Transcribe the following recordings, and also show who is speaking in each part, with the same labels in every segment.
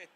Speaker 1: And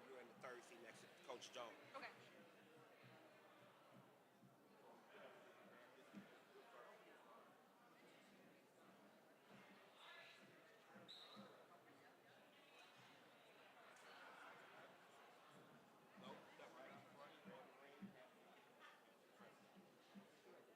Speaker 1: you're in the third seat next to Coach Jones.
Speaker 2: Okay.
Speaker 1: No, step right in front, grab the ring. She gonna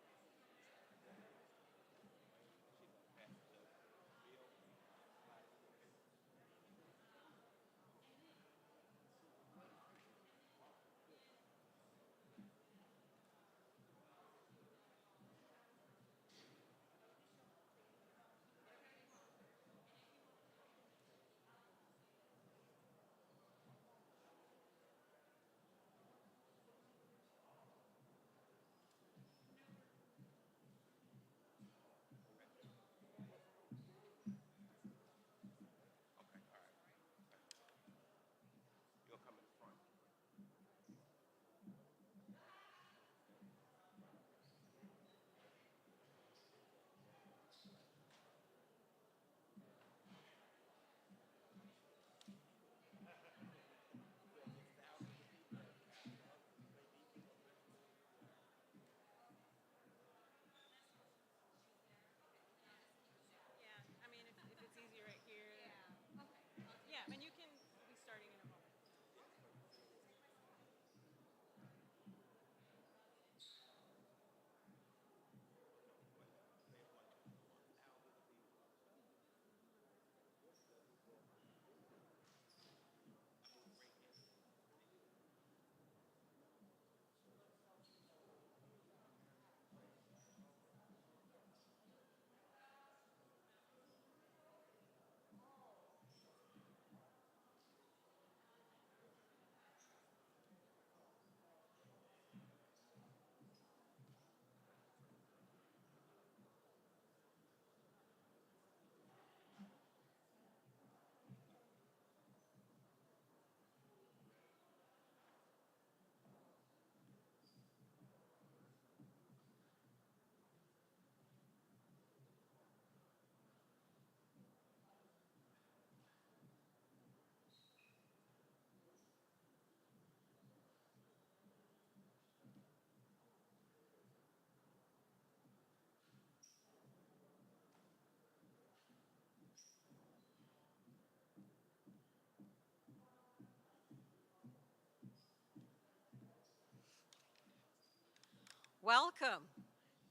Speaker 1: pass it to Bill. Okay, all right. You'll come in the front.
Speaker 2: Yeah, I mean, if it's easy right here. Yeah, I mean, you can be starting in a moment. Welcome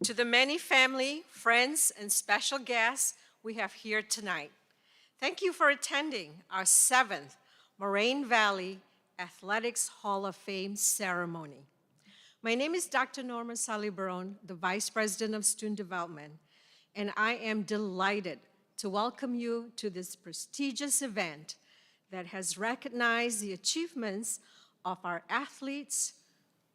Speaker 2: to the many family, friends, and special guests we have here tonight. Thank you for attending our 7th Moraine Valley Athletics Hall of Fame ceremony. My name is Dr. Norma Salibaron, the Vice President of Student Development, and I am delighted to welcome you to this prestigious event that has recognized the achievements of our athletes,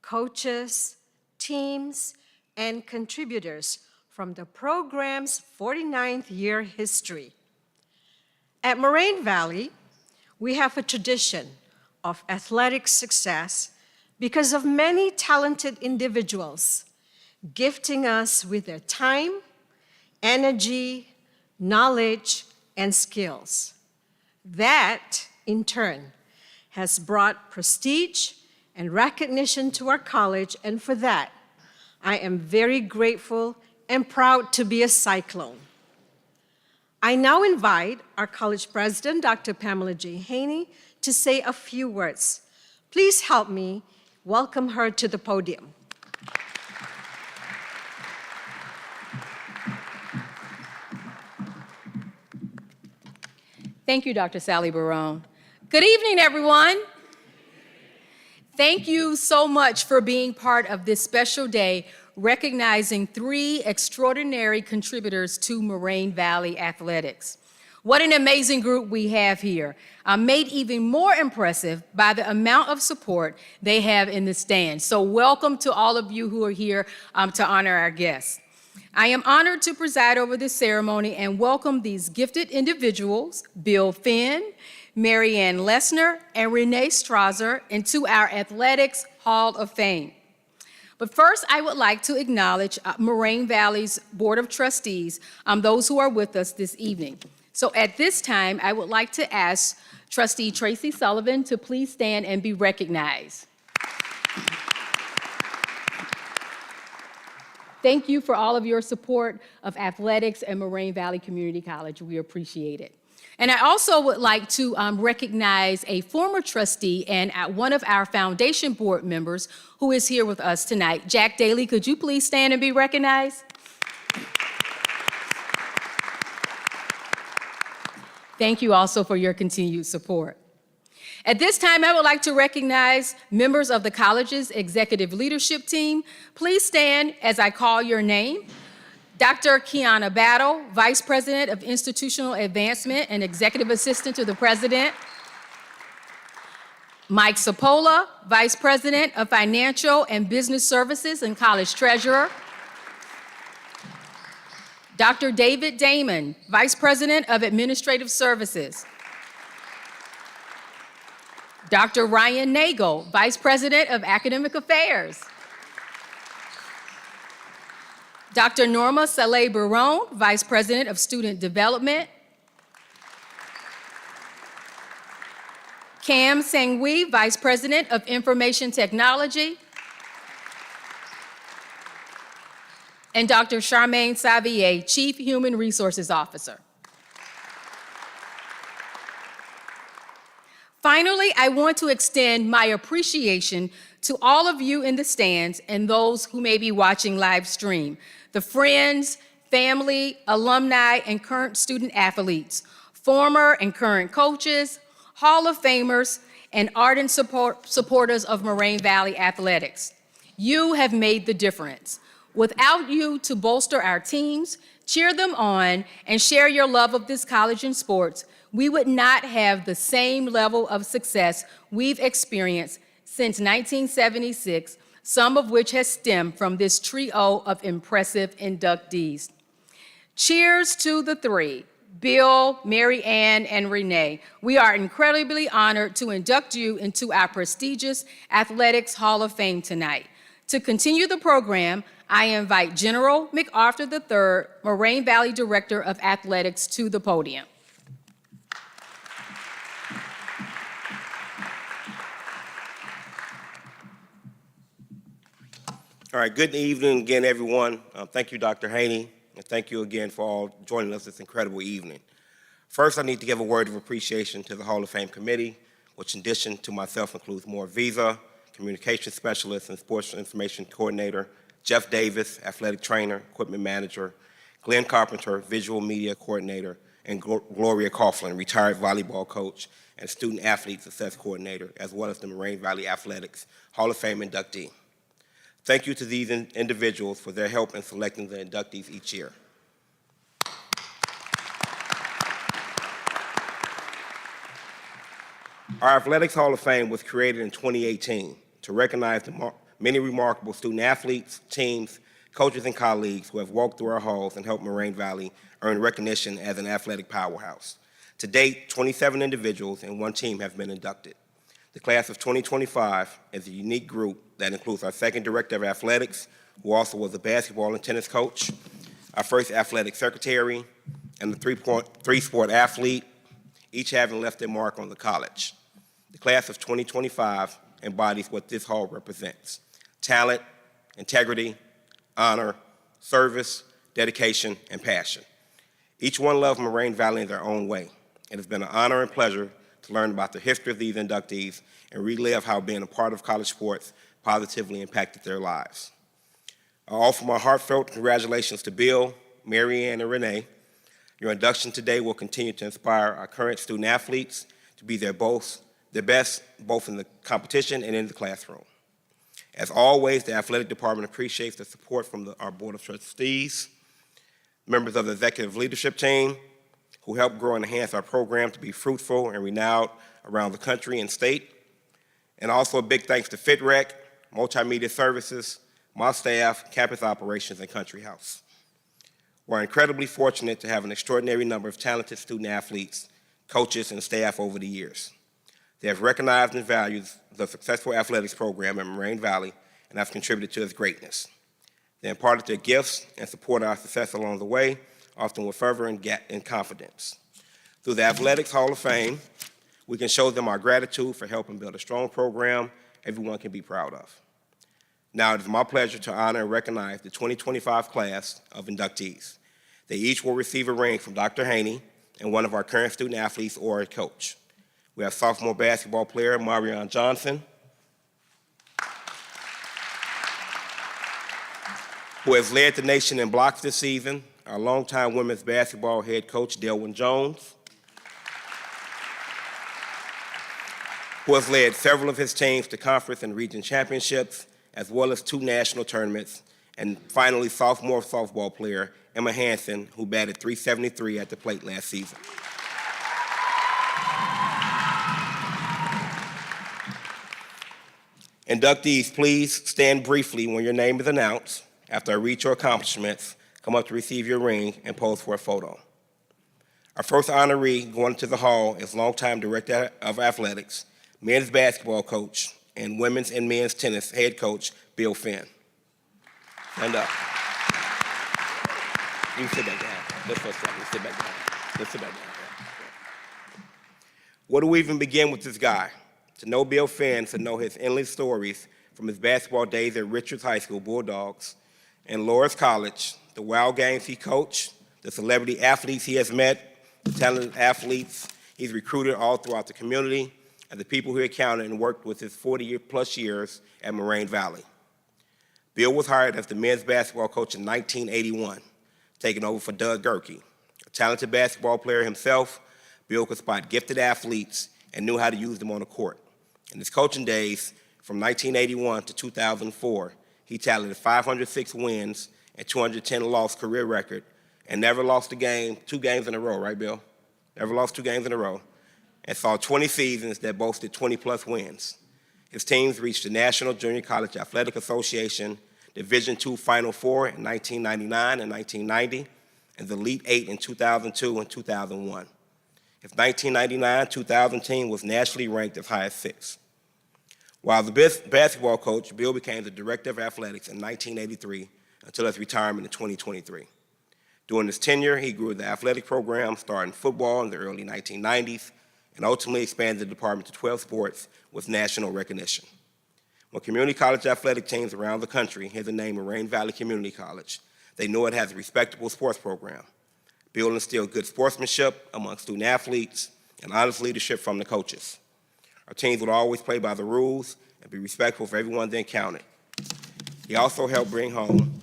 Speaker 2: coaches, teams, and contributors from the program's 49th year history. At Moraine Valley, we have a tradition of athletic success because of many talented individuals gifting us with their time, energy, knowledge, and skills. That, in turn, has brought prestige and recognition to our college, and for that, I am very grateful and proud to be a Cyclone. I now invite our college president, Dr. Pamela J. Haney, to say a few words. Please help me welcome her to the podium.
Speaker 3: Thank you, Dr. Sally Barone. Good evening, everyone. Thank you so much for being part of this special day recognizing 3 extraordinary contributors to Moraine Valley Athletics. What an amazing group we have here, made even more impressive by the amount of support they have in the stands. So welcome to all of you who are here to honor our guests. I am honored to preside over this ceremony and welcome these gifted individuals, Bill Finn, Ann Lessner, and Renee Strasser, into our Athletics Hall of Fame. But first, I would like to acknowledge Moraine Valley's Board of Trustees, those who are with us this evening. So at this time, I would like to ask Trustee Tracy Sullivan to please stand and be recognized. Thank you for all of your support of athletics and Moraine Valley Community College. We appreciate it. And I also would like to recognize a former trustee and one of our foundation board members who is here with us tonight. Jack Daly, could you please stand and be recognized? Thank you also for your continued support. At this time, I would like to recognize members of the college's executive leadership team. Please stand as I call your name. Dr. Kiana Battle, Vice President of Institutional Advancement and Executive Assistant to the President. Mike Sapola, Vice President of Financial and Business Services and College Treasurer. Dr. David Damon, Vice President of Administrative Services. Dr. Ryan Nagel, Vice President of Academic Affairs. Dr. Norma Saleh Barone, Vice President of Student Development. Cam Sangui, Vice President of Information Technology. And Dr. Charmaine Savier, Chief Human Resources Officer. Finally, I want to extend my appreciation to all of you in the stands and those who may be watching live stream, the friends, family, alumni, and current student athletes, former and current coaches, Hall of Famers, and ardent supporters of Moraine Valley Athletics. You have made the difference. Without you to bolster our teams, cheer them on, and share your love of this college and sports, we would not have the same level of success we've experienced since 1976, some of which has stemmed from this trio of impressive inductees. Cheers to the 3, Bill, Mary Ann, and Renee. We are incredibly honored to induct you into our prestigious Athletics Hall of Fame tonight. To continue the program, I invite General MacArthur III, Moraine Valley Director of Athletics, to the podium.
Speaker 1: All right, good evening again, everyone. Thank you, Dr. Haney, and thank you again for all joining us this incredible evening. First, I need to give a word of appreciation to the Hall of Fame Committee, which in addition to myself includes Moore Visa, Communication Specialist and Sports Information Coordinator, Jeff Davis, Athletic Trainer, Equipment Manager, Glenn Carpenter, Visual Media Coordinator, and Gloria Coughlin, Retired Volleyball Coach and Student Athlete Success Coordinator, as well as the Moraine Valley Athletics Hall of Fame inductee. Thank you to these individuals for their help in selecting the inductees each year. Our Athletics Hall of Fame was created in 2018 to recognize the many remarkable student athletes, teams, coaches, and colleagues who have walked through our halls and helped Moraine Valley earn recognition as an athletic powerhouse. To date, 27 individuals and 1 team have been inducted. The class of 2025 is a unique group that includes our second director of athletics, who also was a basketball and tennis coach, our first athletic secretary, and the three-sport athlete, each having left their mark on the college. The class of 2025 embodies what this hall represents: talent, integrity, honor, service, dedication, and passion. Each one loved Moraine Valley in their own way. It has been an honor and pleasure to learn about the history of these inductees and relive how being a part of college sports positively impacted their lives. I offer my heartfelt congratulations to Bill, Mary Ann, and Renee. Your induction today will continue to inspire our current student athletes to be their the best both in the competition and in the classroom. As always, the athletic department appreciates the support from our Board of Trustees, members of the executive leadership team, who help grow and enhance our program to be fruitful and renowned around the country and state. And also a big thanks to FitRec, Multimedia Services, my staff, campus operations, and Country House. We're incredibly fortunate to have an extraordinary number of talented student athletes, coaches, and staff over the years. They have recognized and valued the successful athletics program in Moraine Valley and have contributed to its greatness. They imparted their gifts and supported our success along the way, often with fervor and confidence. Through the Athletics Hall of Fame, we can show them our gratitude for helping build a strong program everyone can be proud of. Now it is my pleasure to honor and recognize the 2025 class of inductees. They each will receive a ring from Dr. Haney and one of our current student athletes or a coach. We have sophomore basketball player Marion Johnson, who has led the nation in blocks this season, our longtime women's basketball head coach Delwyn Jones, who has led several of his teams to conference and region championships, as well as 2 national tournaments, and finally sophomore softball player Emma Hansen, who batted .373 at the plate last season. Inductees, please stand briefly when your name is announced. After I read your accomplishments, come up to receive your ring and pose for a photo. Our first honoree going to the hall is longtime director of athletics, men's basketball coach, and women's and men's tennis head coach, Bill Finn. Stand up. You can sit back down. Let's for a second. Sit back down. Let's sit back down. Where do we even begin with this guy? To know Bill Finn, to know his endless stories from his basketball days at Richards High School Bulldogs and Loras College, the wild games he coached, the celebrity athletes he has met, the talented athletes he's recruited all throughout the community, and the people who he encountered and worked with his 40-plus years at Moraine Valley. Bill was hired as the men's basketball coach in 1981, taking over for Doug Gerke. A talented basketball player himself, Bill could spot gifted athletes and knew how to use them on the court. In his coaching days, from 1981 to 2004, he tallied 506 wins and 210 loss career record and never lost a game, 2 games in a row, right, Bill? Never lost 2 games in a row, and saw 20 seasons that boasted 20-plus wins. His teams reached the National Junior College Athletic Association Division II Final Four in 1999 and 1990, and the Elite Eight in 2002 and 2001. His 1999-2000 team was nationally ranked as high as 6. While the basketball coach, Bill became the director of athletics in 1983 until his retirement in 2023. During his tenure, he grew the athletic program, starting football in the early 1990s, and ultimately expanded the department to 12 sports with national recognition. When community college athletic teams around the country hear the name Moraine Valley Community College, they know it has a respectable sports program. Bill instilled good sportsmanship among student athletes and honest leadership from the coaches. Our teams would always play by the rules and be respectful for everyone they encountered. He also helped bring home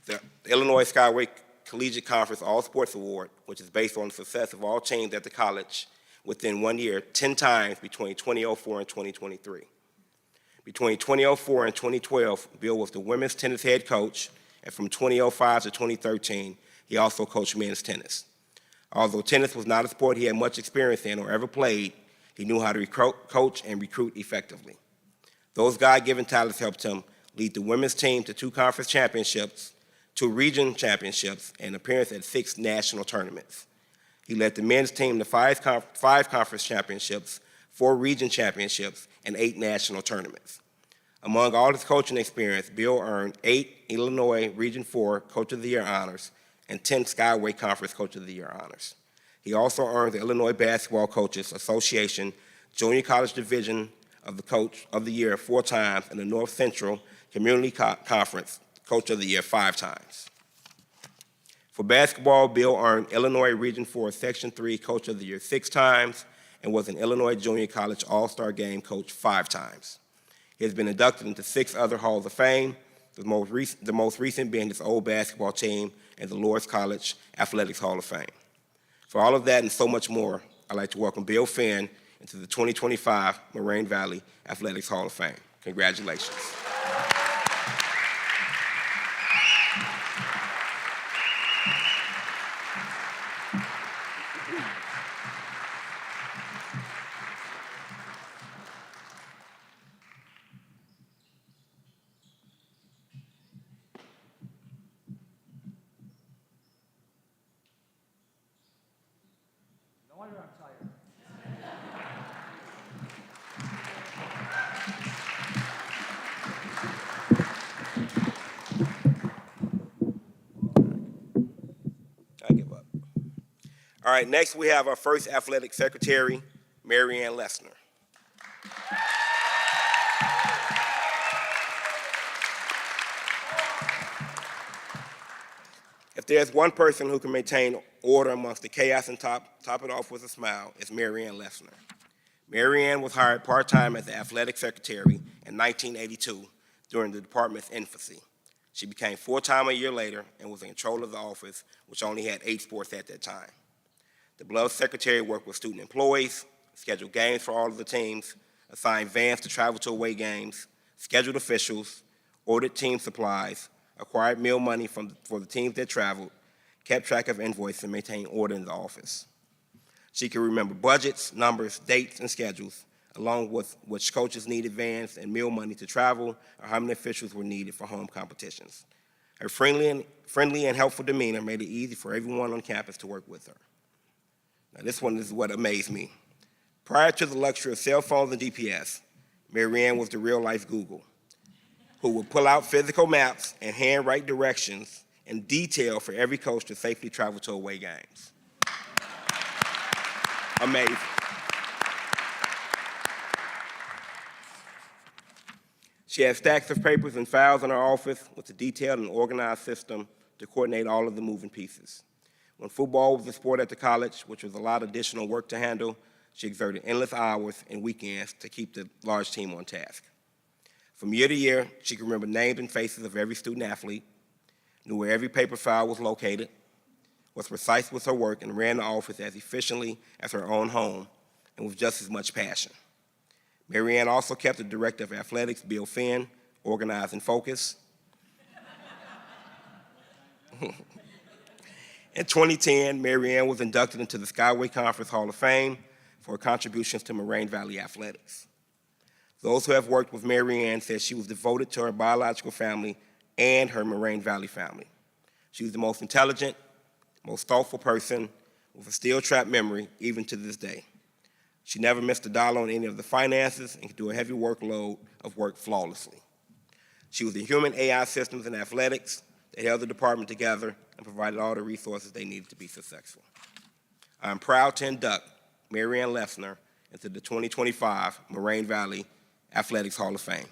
Speaker 1: the Illinois Skyway Collegiate Conference All-Sports Award, which is based on the success of all teams at the college within 1 year, 10 times between 2004 and 2023. Between 2004 and 2012, Bill was the women's tennis head coach, and from 2005 to 2013, he also coached men's tennis. Although tennis was not a sport he had much experience in or ever played, he knew how to coach and recruit effectively. Those God-given talents helped him lead the women's team to 2 conference championships, 2 region championships, and appearance at 6 national tournaments. He led the men's team to 5 conference championships, 4 region championships, and 8 national tournaments. Among all his coaching experience, Bill earned 8 Illinois Region 4 Coach of the Year honors and 10 Skyway Conference Coach of the Year honors. He also earned the Illinois Basketball Coaches Association Junior College Division of the Coach of the Year 4 times and the North Central Community Conference Coach of the Year 5 times. For basketball, Bill earned Illinois Region 4 Section 3 Coach of the Year 6 times and was an Illinois Junior College All-Star Game Coach 5 times. He has been inducted into 6 other Halls of Fame, the most recent being his old basketball team and the Loras College Athletics Hall of Fame. For all of that and so much more, I'd like to welcome Bill Finn into the 2025 Moraine Valley Athletics Hall of Fame. Congratulations. I give up. All right, next we have our first athletic secretary, Ann Lessner. If there's one person who can maintain order amongst the chaos and top it off with a smile, it's Ann Lessner. Ann was hired part-time as the athletic secretary in 1982 during the department's infancy. She became full-time a year later and was in control of the office, which only had 8 sports at that time. The beloved secretary worked with student employees, scheduled games for all of the teams, assigned vans to travel to away games, scheduled officials, ordered team supplies, acquired meal money for the teams that traveled, kept track of invoices, and maintained order in the office. She could remember budgets, numbers, dates, and schedules, along with which coaches needed vans and meal money to travel, or how many officials were needed for home competitions. Her friendly and helpful demeanor made it easy for everyone on campus to work with her. Now, this one is what amazed me. Prior to the luxury of cell phones and GPS, Ann was the real-life Google, who would pull out physical maps and handwrite directions in detail for every coach to safely travel to away games. Amazing. She had stacks of papers and files in her office with a detailed and organized system to coordinate all of the moving pieces. When football was a sport at the college, which was a lot of additional work to handle, she exerted endless hours and weekends to keep the large team on task. From year to year, she could remember names and faces of every student athlete, knew where every paper file was located, was precise with her work, and ran the office as efficiently as her own home, and with just as much passion. Ann also kept the director of athletics, Bill Finn, organized and focused. In 2010, Ann was inducted into the Skyway Conference Hall of Fame for her contributions to Moraine Valley athletics. Those who have worked with Ann said she was devoted to her biological family and her Moraine Valley family. She was the most intelligent, most thoughtful person with a steel-trap memory, even to this day. She never missed a dollar on any of the finances and could do a heavy workload of work flawlessly. She was the human AI systems and athletics that held the department together and provided all the resources they needed to be successful. I am proud to induct Ann Lessner into the 2025 Moraine Valley Athletics Hall of Fame.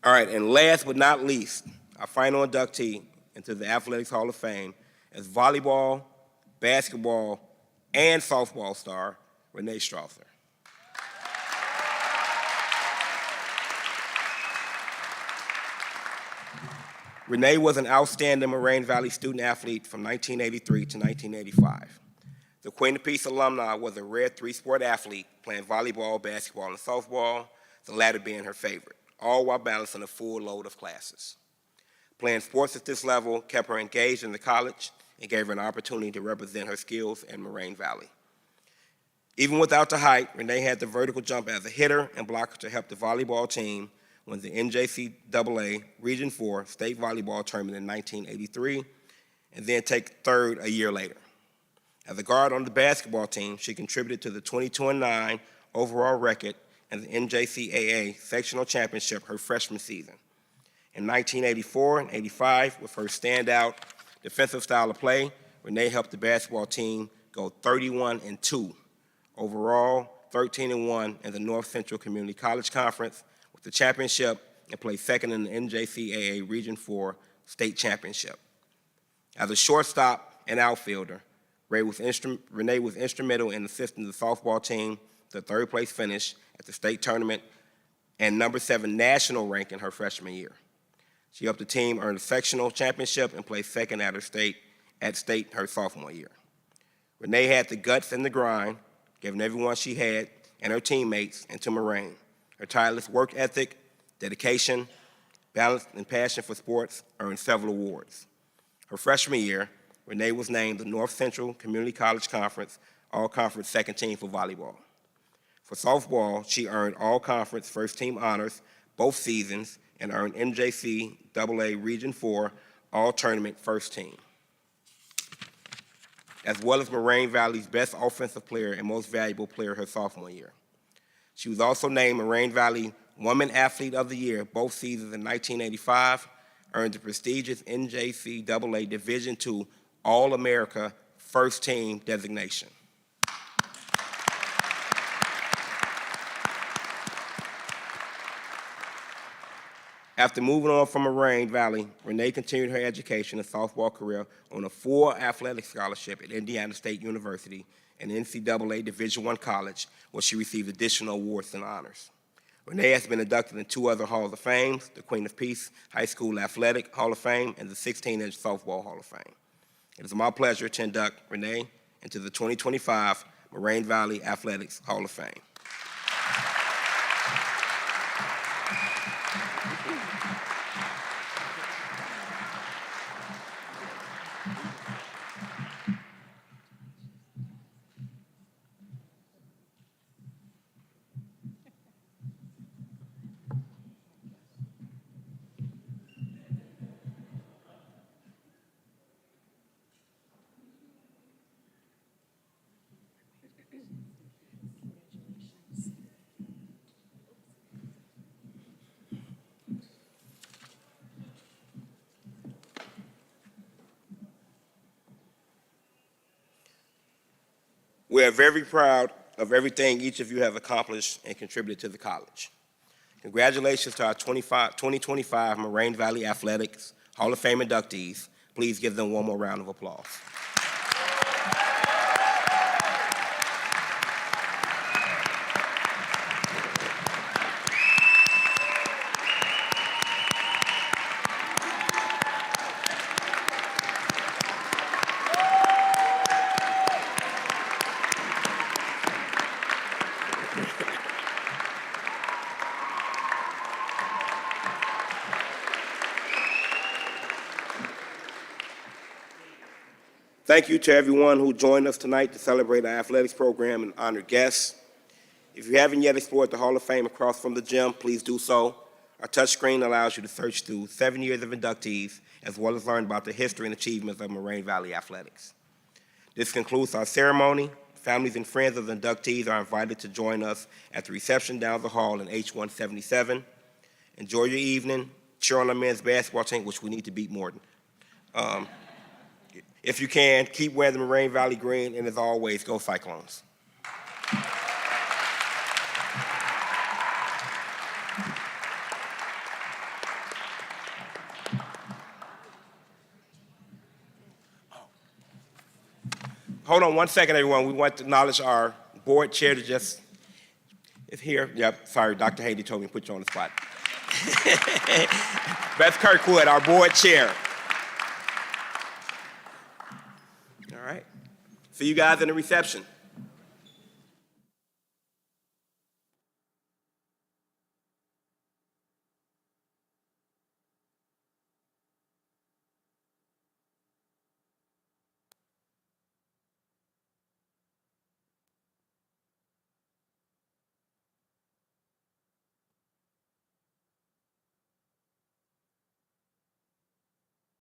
Speaker 1: All right, and last but not least, our final inductee into the Athletics Hall of Fame is volleyball, basketball, and softball star, Renee Strasser. Renee was an outstanding Moraine Valley student athlete from 1983 to 1985. The Queen of Peace alumni was a rare 3-sport athlete playing volleyball, basketball, and softball, the latter being her favorite, all while balancing a full load of classes. Playing sports at this level kept her engaged in the college and gave her an opportunity to represent her skills in Moraine Valley. Even without the height, Renee had the vertical jump as a hitter and blocker to help the volleyball team win the NJCAA Region 4 state volleyball tournament in 1983, and then take third a year later. As a guard on the basketball team, she contributed to the 22-9 overall record and the NJCAA sectional championship her freshman season. In 1984 and 85, with her standout defensive style of play, Renee helped the basketball team go 31-2. Overall, 13-1 in the North Central Community College Conference with the championship, and placed second in the NJCAA Region 4 State Championship. As a shortstop and outfielder, Renee was instrumental in assisting the softball team to the third-place finish at the state tournament and number 7 national rank in her freshman year. She helped the team earn the sectional championship and placed second at state her sophomore year. Renee had the guts and the grind, giving everyone she had and her teammates and to Moraine. Her tireless work ethic, dedication, balance, and passion for sports earned several awards. Her freshman year, Renee was named the North Central Community College Conference All-Conference Second Team for volleyball. For softball, she earned All-Conference First Team honors both seasons and earned NJCAA Region 4 All-Tournament First Team, as well as Moraine Valley's Best Offensive Player and Most Valuable Player her sophomore year. She was also named Moraine Valley Woman Athlete of the Year both seasons in 1985, earned the prestigious NJCAA Division II All-America First Team designation. After moving on from Moraine Valley, Renee continued her education and softball career on a full athletic scholarship at Indiana State University and NCAA Division I college, where she received additional awards and honors. Renee has been inducted in 2 other Halls of Fame, the Queen of Peace High School Athletic Hall of Fame and the 16-inch Softball Hall of Fame. It is my pleasure to induct Renee into the 2025 Moraine Valley Athletics Hall of Fame. We are very proud of everything each of you have accomplished and contributed to the college. Congratulations to our 2025 Moraine Valley Athletics Hall of Fame inductees. Please give them one more round of applause. Thank you to everyone who joined us tonight to celebrate our athletics program and honor guests. If you haven't yet explored the Hall of Fame across from the gym, please do so. Our touchscreen allows you to search through 7 years of inductees, as well as learn about the history and achievements of Moraine Valley athletics. This concludes our ceremony. Families and friends of the inductees are invited to join us at the reception down the hall in H177. Enjoy your evening. Cheer on our men's basketball team, which we need to beat Morton. If you can, keep wearing the Moraine Valley green, and as always, go Cyclones. Hold on one second, everyone. We want to acknowledge our board chair to just, is here. Yep, sorry, Dr. Haiti told me to put you on the spot. Beth Kirkwood, our board chair. All right. See you guys in the reception.